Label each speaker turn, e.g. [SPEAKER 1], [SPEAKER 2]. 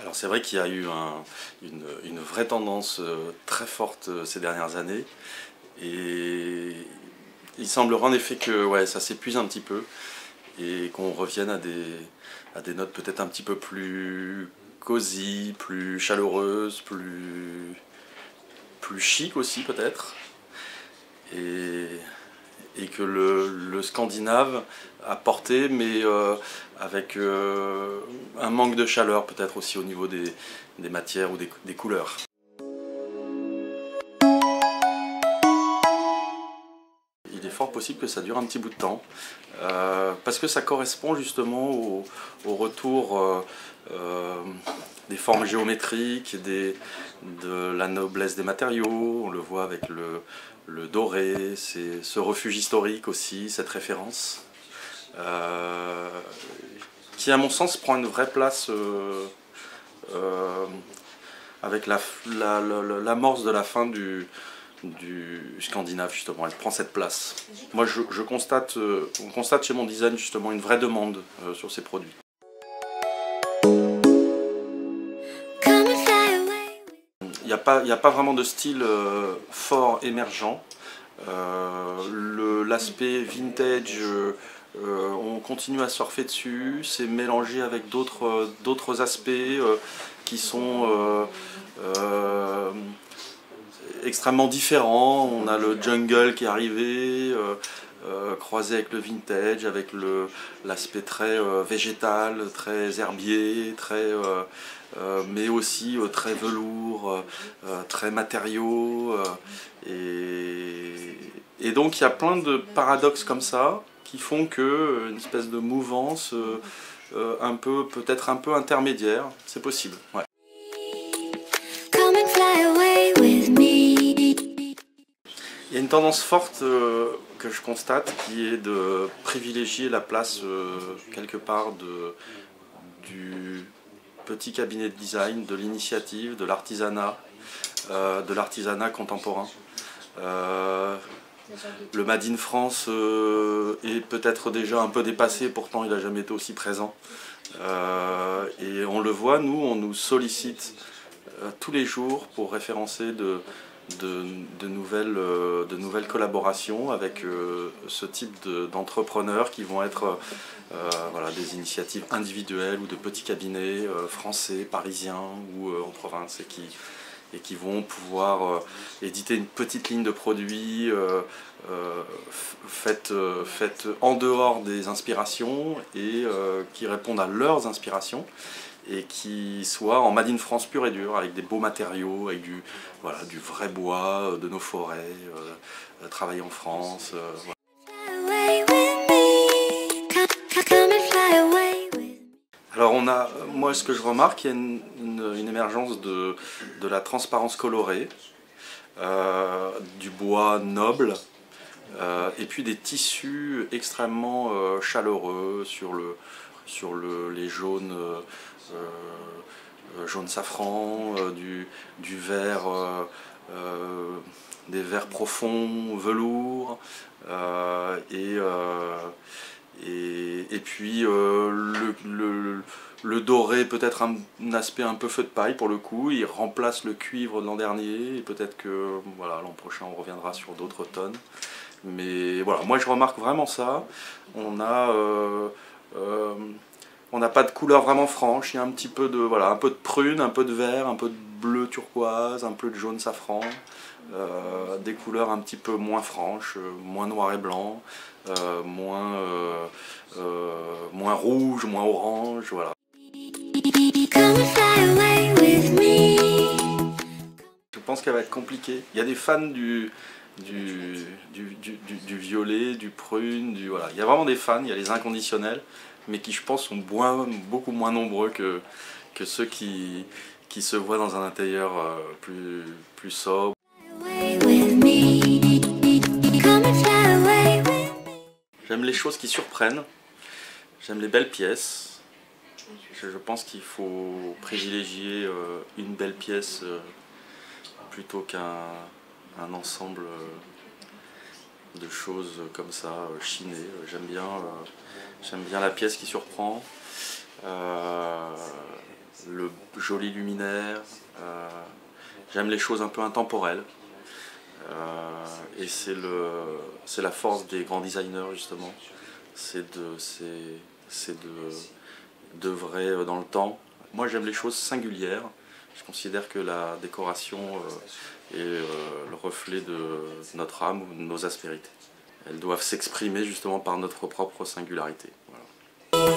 [SPEAKER 1] Alors c'est vrai qu'il y a eu une vraie tendance très forte ces dernières années et il semblerait en effet que ouais, ça s'épuise un petit peu et qu'on revienne à des notes peut-être un petit peu plus cosy, plus chaleureuses, plus chic aussi peut-être. Et, et que le scandinave a porté, mais avec un manque de chaleur peut-être aussi au niveau des matières ou des couleurs. Il est fort possible que ça dure un petit bout de temps, parce que ça correspond justement au retour des formes géométriques, de la noblesse des matériaux. On le voit avec le doré, c'est ce refuge historique aussi, cette référence, qui à mon sens prend une vraie place avec l'amorce de la fin du scandinave justement, elle prend cette place. Moi je constate, on constate chez Mon Design justement une vraie demande sur ces produits. Il n'y a pas vraiment de style fort émergent. L'aspect vintage, on continue à surfer dessus, c'est mélangé avec d'autres aspects qui sont extrêmement différents. On a le jungle qui est arrivé, croisé avec le vintage, avec l'aspect très végétal, très herbier, mais aussi très velours, très matériaux. Et donc il y a plein de paradoxes comme ça qui font que une espèce de mouvance peut-être un peu intermédiaire, c'est possible. Ouais. Il y a une tendance forte que je constate qui est de privilégier la place quelque part du petit cabinet de design, de l'initiative, de l'artisanat contemporain. Le Made in France est peut-être déjà un peu dépassé, pourtant il n'a jamais été aussi présent. Et on le voit, nous, on nous sollicite tous les jours pour référencer de nouvelles collaborations avec ce type d'entrepreneurs qui vont être voilà, des initiatives individuelles ou de petits cabinets français, parisiens ou en province et qui vont pouvoir éditer une petite ligne de produits faite en dehors des inspirations et qui répondent à leurs inspirations et qui soit en Made in France pur et dur, avec des beaux matériaux, avec du vrai bois, de nos forêts, travaillé en France. Voilà. Alors moi ce que je remarque, il y a une émergence de la transparence colorée, du bois noble, et puis des tissus extrêmement chaleureux sur les jaunes, jaune safran, du vert, des verts profonds, velours, et puis le doré, peut-être un aspect un peu feu de paille pour le coup, il remplace le cuivre de l'an dernier, et peut-être que voilà, l'an prochain on reviendra sur d'autres tonnes. Mais voilà, moi je remarque vraiment ça. On n'a pas de couleur vraiment franche, il y a un petit peu un peu de prune, un peu de vert, un peu de bleu turquoise, un peu de jaune safran, des couleurs un petit peu moins franches, moins noir et blanc, moins rouge, moins orange, voilà. Je pense qu'elle va être compliquée. Il y a des fans du violet, du prune, voilà. Il y a vraiment des fans, il y a les inconditionnels, mais qui je pense sont beaucoup moins nombreux que ceux qui se voient dans un intérieur plus sobre. J'aime les choses qui surprennent, j'aime les belles pièces. Je pense qu'il faut privilégier une belle pièce plutôt qu'un ensemble de choses comme ça, chinées. J'aime bien la pièce qui surprend. le joli luminaire. J'aime les choses un peu intemporelles. Et c'est la force des grands designers justement. C'est d'œuvrer dans le temps. Moi j'aime les choses singulières. Je considère que la décoration est le reflet de notre âme ou de nos aspérités. Elles doivent s'exprimer justement par notre propre singularité. Voilà.